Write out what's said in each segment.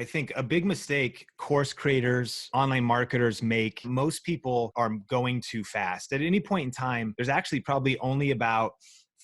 I think a big mistake course creators, online marketers make, most people are going too fast. At any point in time, there's actually probably only about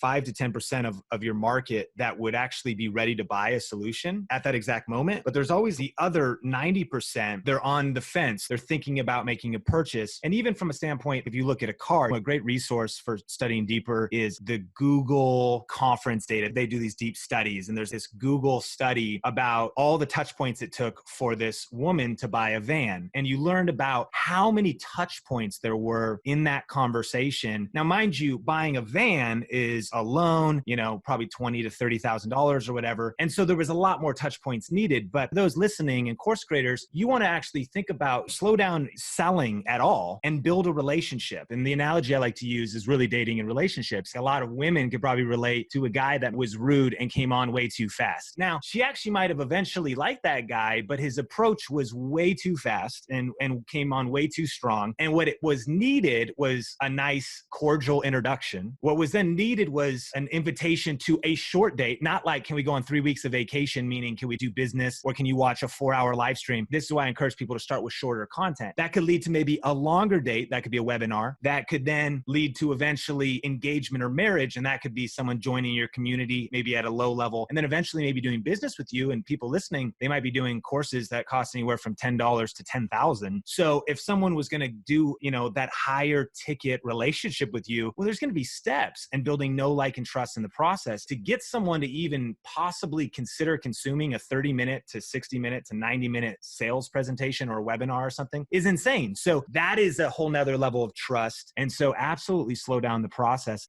5 to 10% of your market that would actually be ready to buy a solution at that exact moment. But there's always the other 90%, they're on the fence. They're thinking about making a purchase. And even from a standpoint, if you look at a car, a great resource for studying deeper is the Google conference data. They do these deep studies, and there's this Google study about all the touch points it took for this woman to buy a van. And you learned about how many touch points there were in that conversation. Now, mind you, buying a van is alone, probably $20,000 to $30,000 or whatever. And so there was a lot more touch points needed. But those listening and course creators, you want to actually think about slow down selling at all and build a relationship. And the analogy I like to use is really dating and relationships. A lot of women could probably relate to a guy that was rude and came on way too fast. Now, she actually might have eventually liked that guy, but his approach was way too fast and came on way too strong. And what it was needed was a nice cordial introduction. What was then needed was an invitation to a short date, not like, can we go on 3 weeks of vacation, meaning can we do business or can you watch a 4-hour live stream? This is why I encourage people to start with shorter content. That could lead to maybe a longer date. That could be a webinar. That could then lead to eventually engagement or marriage. And that could be someone joining your community, maybe at a low level, and then eventually maybe doing business with you. And people listening, they might be doing courses that cost anywhere from $10 to $10,000. So if someone was going to do, that higher ticket relationship with you, well, there's going to be steps and building know, like, and trust in the process to get someone to even possibly consider consuming a 30-minute to 60-minute to 90-minute sales presentation or a webinar or something is insane. So that is a whole nother level of trust. And so absolutely slow down the process.